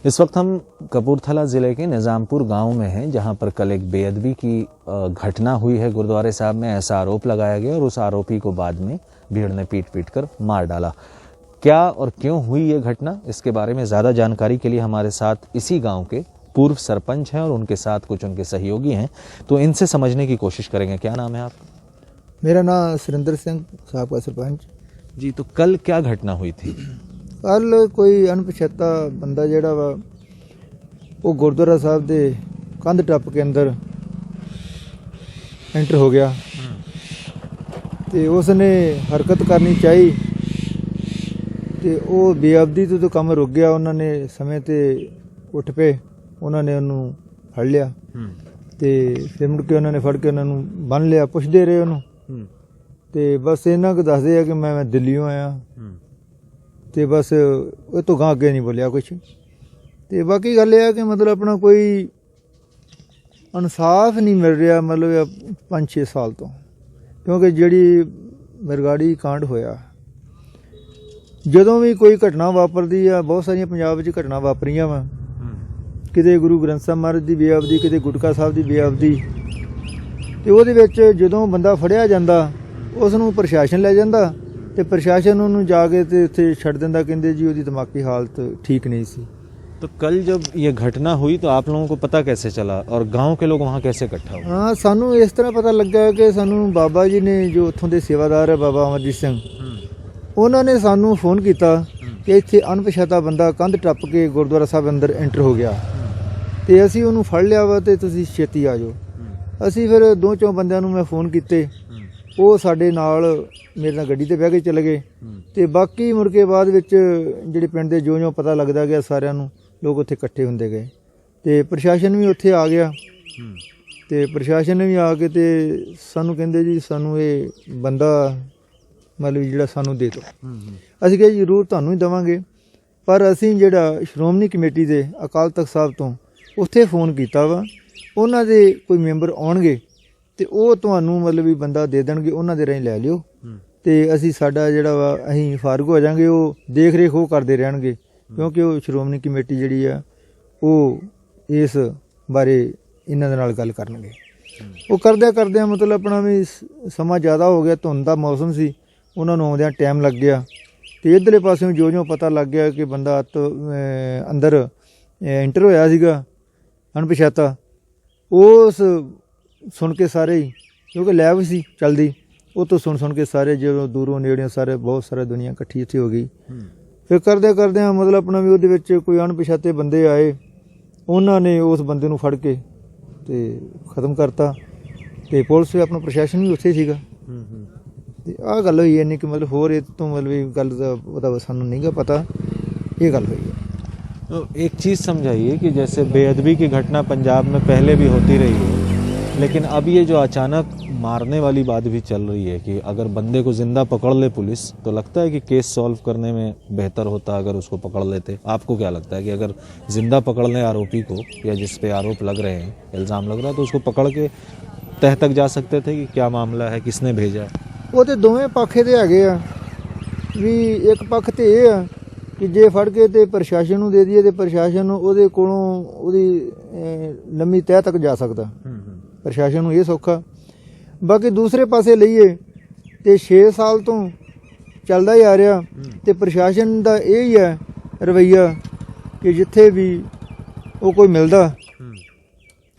इस वक्त हम कपूरथला ज़िले के निज़ामपुर गांव में हैं, जहां पर कल एक बेअदबी की घटना हुई है गुरुद्वारे साहब में। ऐसा आरोप लगाया गया और उस आरोपी को बाद में भीड़ ने पीट कर मार डाला। क्या और क्यों हुई ये घटना, इसके बारे में ज़्यादा जानकारी के लिए हमारे साथ इसी गाँव के पूर्व सरपंच हैं और उनके साथ कुछ उनके सहयोगी हैं, तो इनसे समझने की कोशिश करेंगे। क्या नाम है आपका? मेरा नाम सुरेंद्र सिंह, साहब का सरपंच जी। तो कल क्या घटना हुई थी? कल कोई अनपछाता बंदा जिहड़ा वा वो गुरुद्वारा साहब दे कंध टप के अंदर एंटर हो गया ते उसने हरकत करनी चाहिए ते वो बेअबदी तो काम रुक गया। उन्होंने समय ते उठ पे उन्होंने उन्होंने फड़ लिया ते फिर मुड़ के उन्होंने फड़ के उन्होंने बन लिया। पुछते रहे उन्होंने ते बस इन्ना कुछ दसदे आ कि मैं दिल्लियों आया ते बस वो तो गां अगे नहीं बोलिया कुछ। ते बाकी गल यह कि मतलब अपना कोई इंसाफ नहीं मिल रहा मतलब 5-6 साल तो, क्योंकि जिहड़ी बरगाड़ी कांड होया जदों भी कोई घटना वापरदी आ, बहुत सारिया पंजाब च घटना वापरियां वा, किते गुरु ग्रंथ साहब महाराज की बेअबदी, किते गुटका साहब की बेअबदी, ते ਉਹਦੇ ਵਿੱਚ ਜਦੋਂ ਬੰਦਾ ਫੜਿਆ ਜਾਂਦਾ ਉਸ ਨੂੰ ਪ੍ਰਸ਼ਾਸਨ ਲੈ ਜਾਂਦਾ ਤੇ ਪ੍ਰਸ਼ਾਸਨ ਉਹਨੂੰ ਜਾ ਕੇ ਤੇ ਉੱਥੇ ਛੱਡ ਦਿੰਦਾ, ਕਹਿੰਦੇ ਜੀ ਉਹਦੀ ਦਿਮਾਗੀ ਹਾਲਤ ठीक नहीं सी। तो कल जब ये घटना हुई तो आप लोगों को पता कैसे चला और गांव के लोग वहाँ कैसे इकट्ठा हुए? हाँ, सानू इस तरह पता लगा कि सानू बाबा जी ने जो उत्थों के सेवादार है बाबा अमरजीत सिंह उन्होंने सानू फोन किया कि इत्थे अनपछाता बंदा कंध टप के गुरुद्वारा साहब अंदर एंटर हो गया ते असीं उहनूं फड़ लिया वा ते तुसीं छेती आ जाओ। असीं फिर 2-4 बंदिਆਂ ਨੂੰ मैं फोन किए, वो साडे नाल मेरे नाल गड्डी ते बह के चले गए ते बाकी मुड़ के बाद विच जिहड़े पिंड दे जो पता लगदा गया सारिਆਂ ਨੂੰ लोग उत्थे इकट्ठे हुंदे गए ते प्रशासन भी उत्थे आ गया ते प्रशासन ने भी आके ते सानू कहंदे जी सानू ये बंदा मतलब जिहड़ा सानू दे दो। असीं कहा जरूर तुहानूं ही देवांगे, पर असीं जिहड़ा श्रोमणी कमेटी दे अकाल तख्त साहब तो उत्थे फोन कीता वा, उन्हां दे कोई मैंबर आउणगे ते ਉਹ ਤੁਹਾਨੂੰ मतलब भी बंदा दे देणगे, उन्हां दे राहीं लै लिओ ते असीं साडा जिहड़ा वा असीं फारग हो जांगे, ਉਹ देख रेख ਉਹ ਕਰਦੇ ਰਹਿਣਗੇ, क्योंकि वो श्रोमणी कमेटी जिहड़ी आ वो इस बारे इन्हां दे नाल गल करनगे। वो करदे मतलब अपना भी समा ज़्यादा हो गया, धुंध दा मौसम सी, उन्हां नूं आउंदिआं टाइम लग गया ते इधरले पासों जो पता लग गया कि बंदा अंदर एंटर होया सीगा अणपछाता, उस सुन के सारे ही, क्योंकि लैब सी चलदी, वो तो सुन के सारे जो दूरों नेड़ियों सारे बहुत सारी दुनिया इकट्ठी इत्थे हो गई। फिर करदे मतलब अपना भी ਉਹਦੇ कोई अणपछाते बंदे आए, उन्होंने उस बंदे नूं फड़ के ते खत्म करता ते पुलिस भी अपना प्रशासन भी उत्थे सीगा ते आह गल होई है। कि मतलब होर इस तो मतलब गल दा सानूं नहीं गा पता, ये गल हुई है। तो एक चीज़ समझाइए कि जैसे बेअदबी की घटना पंजाब में पहले भी होती रही है, लेकिन अब ये जो अचानक मारने वाली बात भी चल रही है कि अगर बंदे को जिंदा पकड़ ले पुलिस तो लगता है कि केस सॉल्व करने में बेहतर होता अगर उसको पकड़ लेते। आपको क्या लगता है कि अगर जिंदा पकड़ लें आरोपी को, या जिस पे आरोप लग रहे हैं, इल्ज़ाम लग रहा है, तो उसको पकड़ के तह तक जा सकते थे कि क्या मामला है, किसने भेजा? वो तो दोवें पक्ष ते हैगे आ भी। एक पक्ष तो ये आ कि जे फड़ के ते प्रशासन नूं दे दईए ते प्रशासन ਉਹਦੇ ਕੋਲੋਂ ਉਹਦੀ लंबी तह तक जा सकदा, प्रशासन नूं ਇਹ सौखा। बाकी दूसरे पासे लईए ते 6 साल तो चलदा ही आ रहा ते प्रशासन दा ਇਹ ਹੀ है रवैया कि जिथे भी वो कोई मिलदा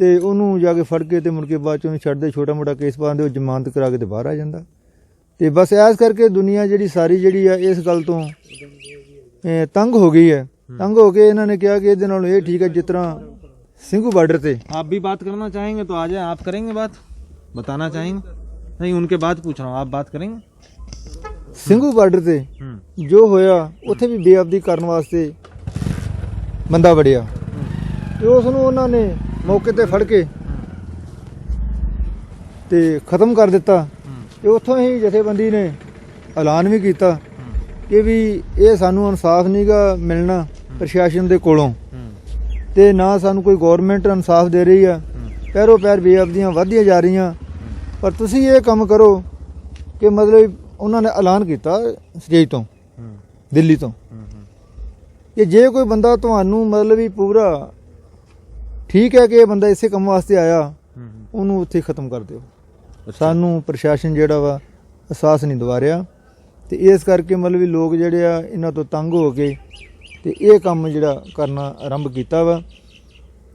ते ਉਹਨੂੰ ਜਾ ਕੇ ਫੜ ਕੇ ਤੇ ਮੁੜ ਕੇ ਬਾਅਦ ਚੋਂ ਛੱਡਦੇ, ਛੋਟਾ ਮੋਟਾ ਕੇਸ ਪਾਉਂਦੇ, ਉਹ ਜ਼ਮਾਨਤ ਕਰਾ ਕੇ ਤੇ ਬਾਹਰ ਆ ਜਾਂਦਾ। ਤੇ ਬਸ ਇਸ ਕਰਕੇ ਦੁਨੀਆ ਜਿਹੜੀ ਸਾਰੀ ਜਿਹੜੀ ਆ ਇਸ ਗੱਲ ਤੋਂ तंग हो गई है। तंग हो के इन्होंने कहा कि ये नालों ये ठीक है जिस तरह सिंघू बॉर्डर पे। आप भी बात करना चाहेंगे तो आ जाए, आप करेंगे बात, बताना चाहेंगे? नहीं, उनके बात पूछ रहा हूँ, आप बात करेंगे? सिंघू बॉर्डर पे जो होया उत्थे भी बेअबदी करने वास्ते बंदा वड़िया ते उसनूं उन्हां ने मौके ते फड़ के ते खत्म कर दिता ते उत्थों ही जथेबंदी ने ऐलान भी किया कि भी ये सानू इंसाफ नहीं गा मिलना प्रशासन दे कोलों ते ना सानू कोई गौरमेंट इंसाफ दे रही है, पैरों पैर बेअबदियां वधदियां जा रही, पर तुसीं ये काम करो कि मतलब उन्होंने ऐलान किया स्टेज तो दिल्ली तो ਕਿ ਜੇ ਕੋਈ ਬੰਦਾ ਤੁਹਾਨੂੰ ਮਤਲਬ ਵੀ ਪੂਰਾ ਠੀਕ ਹੈ ਕਿ ਇਹ ਬੰਦਾ ਇਸੇ ਕੰਮ ਵਾਸਤੇ ਆਇਆ, ਉਹਨੂੰ ਉੱਥੇ ਖਤਮ ਕਰ ਦਿਓ। ਸਾਨੂੰ ਪ੍ਰਸ਼ਾਸਨ ਜਿਹੜਾ ਵਾ ਅਹਿਸਾਸ ਨਹੀਂ ਦਵਾ ਰਿਹਾ, ਤੇ ਇਸ ਕਰਕੇ ਮਤਲਬ ਵੀ ਲੋਕ ਜਿਹੜੇ ਆ ਇਹਨਾਂ ਤੋਂ ਤੰਗ ਹੋ ਕੇ ਤੇ ਇਹ ਕੰਮ ਜਿਹੜਾ ਕਰਨਾ ਆਰੰਭ ਕੀਤਾ ਵਾ।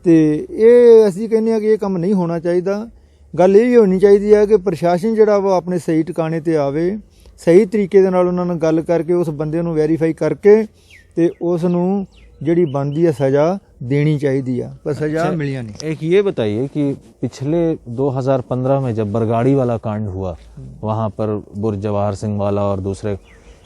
ਤੇ ਇਹ ਅਸੀਂ ਕਹਿੰਦੇ ਆ ਕਿ ਇਹ ਕੰਮ ਨਹੀਂ ਹੋਣਾ ਚਾਹੀਦਾ। ਗੱਲ ਇਹ ਵੀ ਹੋਣੀ ਚਾਹੀਦੀ ਹੈ ਕਿ ਪ੍ਰਸ਼ਾਸਨ ਜਿਹੜਾ ਵਾ ਆਪਣੇ ਸਹੀ ਟਿਕਾਣੇ ਤੇ ਆਵੇ, ਸਹੀ ਤਰੀਕੇ ਦੇ ਨਾਲ ਉਹਨਾਂ ਨਾਲ ਗੱਲ ਕਰਕੇ ਉਸ ਬੰਦੇ ਨੂੰ ਵੈਰੀਫਾਈ ਕਰਕੇ ਤੇ ਉਸ ਨੂੰ ਜਿਹੜੀ ਬਣਦੀ ਹੈ ਸਜ਼ਾ देनी चाहिए, पर सजा मिली नहीं। एक ये बताइए कि पिछले 2015 में जब बरगाड़ी वाला कांड हुआ, वहाँ पर बुर्ज जवाहर सिंह वाला और दूसरे,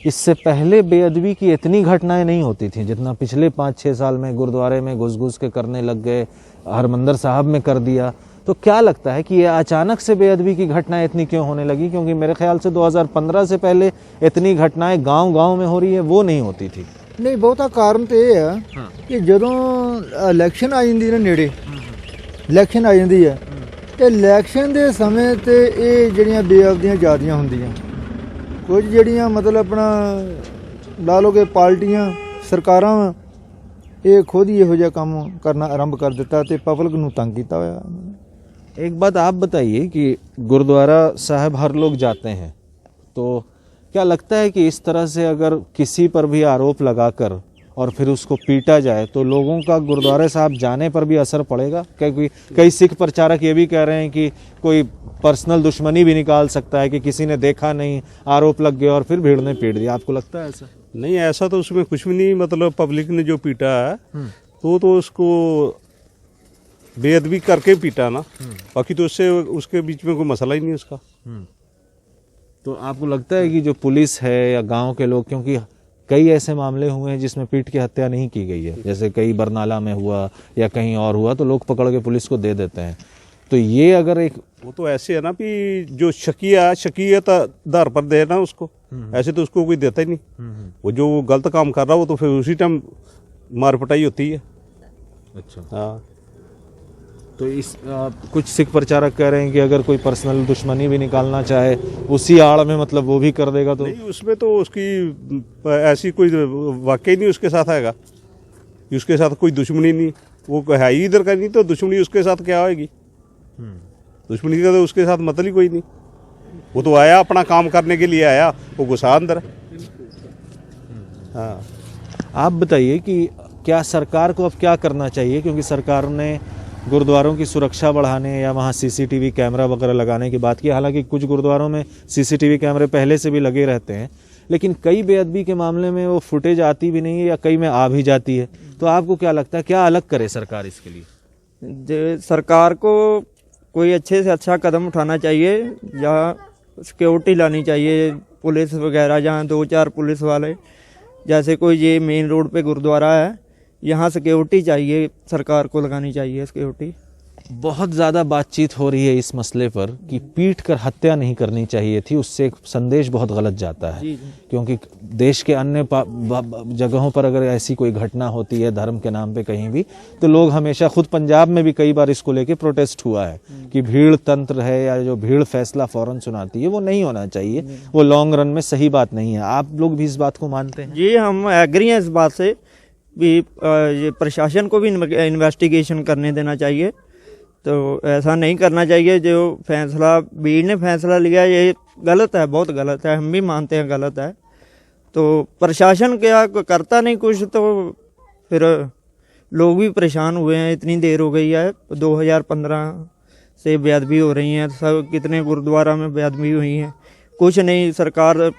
इससे पहले बेअदबी की इतनी घटनाएं नहीं होती थी जितना पिछले 5-6 साल में गुरुद्वारे में घुस के करने लग गए, हरमंदर साहब में कर दिया। तो क्या लगता है कि ये अचानक से बेअदबी की घटनाएं इतनी क्यों होने लगी? क्योंकि मेरे ख्याल से 2015 से पहले इतनी घटनाएं गांव-गांव में हो रही है, वो नहीं होती थी। नहीं, बहुता कारण तो यह है कि ਜਦੋਂ ਇਲੈਕਸ਼ਨ ਆ ਜਾਂਦੀ ਨੇ ਨੇੜੇ, ਇਲੈਕਸ਼ਨ ਆ ਜਾਂਦੀ ਹੈ ਤੇ ਇਲੈਕਸ਼ਨ ਦੇ ਸਮੇਂ ਤੇ ਇਹ ਜਿਹੜੀਆਂ ਬੇਅਦਬੀਆਂ ਜ਼ਿਆਦੀਆਂ ਹੁੰਦੀਆਂ। ਕੁਝ ਜਿਹੜੀਆਂ ਮਤਲਬ ਆਪਣਾ ਲਾ ਲਓ ਕਿ ਪਾਰਟੀਆਂ ਸਰਕਾਰਾਂ ਇਹ ਖੁਦ ਹੀ ਇਹੋ ਜਿਹਾ ਕੰਮ ਕਰਨਾ ਆਰੰਭ ਕਰ ਦਿੱਤਾ ਤੇ ਪਬਲਿਕ ਨੂੰ ਤੰਗ ਕੀਤਾ ਹੋਇਆ। एक बात आप बताइए कि गुरुद्वारा साहब हर लोग जाते हैं, तो क्या लगता है कि इस तरह से अगर किसी पर भी आरोप लगाकर और फिर उसको पीटा जाए तो लोगों का गुरुद्वारे साहब जाने पर भी असर पड़ेगा? क्योंकि कई सिख प्रचारक ये भी कह रहे हैं कि कोई पर्सनल दुश्मनी भी निकाल सकता है कि किसी ने देखा नहीं, आरोप लग गया और फिर भीड़ ने पीट दिया। आपको लगता है ऐसा? नहीं, ऐसा तो उसमें कुछ भी नहीं। मतलब पब्लिक ने जो पीटा है तो उसको बेअदबी करके पीटा ना, बाकी तो उससे उसके बीच में कोई मसला ही नहीं उसका। तो आपको लगता है कि जो पुलिस है या गांव के लोग, क्योंकि कई ऐसे मामले हुए हैं जिसमें पीट की हत्या नहीं की गई है, जैसे कई बरनाला में हुआ या कहीं और हुआ, तो लोग पकड़ के पुलिस को दे देते हैं। तो ये अगर एक, वो तो ऐसे है ना कि जो शकीयत आधार पर दे ना उसको, ऐसे तो उसको कोई देता ही नहीं। वो जो गलत काम कर रहा वो तो फिर उसी टाइम मार पिटाई होती है। अच्छा, हाँ। तो इस कुछ सिख प्रचारक कह रहे हैं कि अगर कोई पर्सनल दुश्मनी भी निकालना चाहे उसी आड़ में, मतलब वो भी कर देगा। तो नहीं, उसमें तो उसकी ऐसी कोई वाकई नहीं उसके साथ आएगा, उसके साथ कोई दुश्मनी नहीं, वो है ही इधर का नहीं, तो दुश्मनी उसके साथ क्या होगी? दुश्मनी का तो उसके साथ मतलब ही कोई नहीं। वो तो आया अपना काम करने के लिए आया, वो घुसा अंदर। हाँ, आप बताइए कि क्या सरकार को अब क्या करना चाहिए? क्योंकि सरकार ने गुरुद्वारों की सुरक्षा बढ़ाने या वहाँ सीसीटीवी कैमरा वगैरह लगाने की बात की। हालांकि कुछ गुरुद्वारों में सीसीटीवी कैमरे पहले से भी लगे रहते हैं, लेकिन कई बेअदबी के मामले में वो फुटेज आती भी नहीं है या कई में आ भी जाती है। तो आपको क्या लगता है क्या अलग करे सरकार इसके लिए? सरकार को कोई अच्छे से अच्छा कदम उठाना चाहिए, जहाँ सिक्योरिटी लानी चाहिए, पुलिस वगैरह, जहाँ 2-4 पुलिस वाले, जैसे कोई ये मेन रोड पे गुरुद्वारा है, यहाँ सिक्योरिटी चाहिए, सरकार को लगानी चाहिए सिक्योरिटी। बहुत ज़्यादा बातचीत हो रही है इस मसले पर कि पीट कर हत्या नहीं करनी चाहिए थी, उससे एक संदेश बहुत गलत जाता है। क्योंकि देश के अन्य जगहों पर अगर ऐसी कोई घटना होती है धर्म के नाम पे कहीं भी, तो लोग हमेशा, खुद पंजाब में भी कई बार इसको लेके प्रोटेस्ट हुआ है कि भीड़ तंत्र है या जो भीड़ फैसला फौरन सुनाती है वो नहीं होना चाहिए, वो लॉन्ग रन में सही बात नहीं है। आप लोग भी इस बात को मानते हैं? जी, हम एग्री हैं इस बात से भी। ये प्रशासन को भी इन्वेस्टिगेशन करने देना चाहिए, तो ऐसा नहीं करना चाहिए। जो फैसला भीड़ ने फैसला लिया ये गलत है, बहुत गलत है, हम भी मानते हैं गलत है। तो प्रशासन क्या करता नहीं कुछ, तो फिर लोग भी परेशान हुए हैं। इतनी देर हो गई है, 2015 से बेअदबी हो रही हैं, सब कितने गुरुद्वारा में बेअदबी हुई हैं, कुछ नहीं, सरकार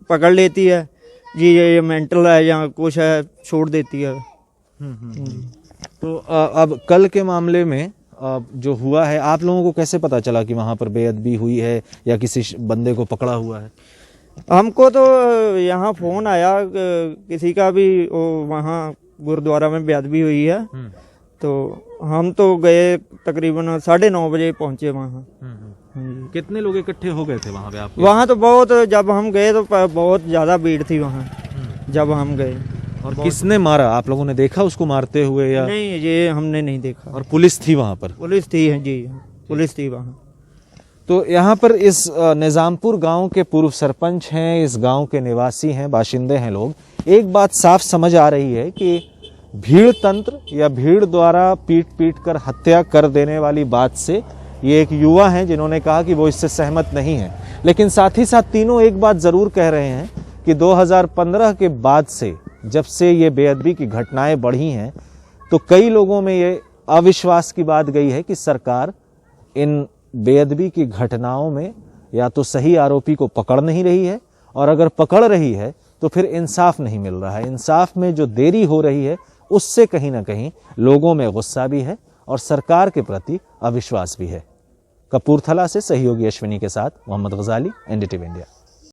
पकड़ लेती है जी ये मेंटल है या कुछ है, छोड़ देती है। तो अब कल के मामले में जो हुआ है, आप लोगों को कैसे पता चला कि वहाँ पर बेअदबी हुई है या किसी बंदे को पकड़ा हुआ है? हमको तो यहाँ फ़ोन आया किसी का भी, वहाँ गुरुद्वारा में बेअदबी हुई है, तो हम तो गए तकरीबन 9:30 बजे पहुँचे वहाँ। कितने लोग इकट्ठे हो गए थे वहाँ पे आप? वहाँ तो बहुत, जब हम गए तो बहुत ज़्यादा भीड़ थी वहाँ जब हम गए। और किसने मारा? आप लोगों ने देखा उसको मारते हुए या? नहीं, ये हमने नहीं देखा। और पुलिस थी वहाँ पर? पुलिस थी जी, पुलिस थी वहाँ। तो यहाँ पर इस निज़ामपुर गांव के पूर्व सरपंच हैं, इस गांव के निवासी हैं, बाशिंदे हैं लोग। एक बात साफ समझ आ रही है कि भीड़ तंत्र या भीड़ द्वारा पीट पीट कर हत्या कर देने वाली बात से ये एक युवा हैं जिन्होंने कहा कि वो इससे सहमत नहीं है। लेकिन साथ ही साथ तीनों एक बात जरूर कह रहे हैं कि 2015 के बाद से जब से ये बेअदबी की घटनाएं बढ़ी हैं तो कई लोगों में ये अविश्वास की बात गई है कि सरकार इन बेअदबी की घटनाओं में या तो सही आरोपी को पकड़ नहीं रही है, और अगर पकड़ रही है तो फिर इंसाफ नहीं मिल रहा है। इंसाफ में जो देरी हो रही है उससे कहीं ना कहीं लोगों में गुस्सा भी है और सरकार के प्रति अविश्वास भी है। कपूरथला से सहयोगी अश्विनी के साथ मोहम्मद गजाली, एनडीटीवी इंडिया।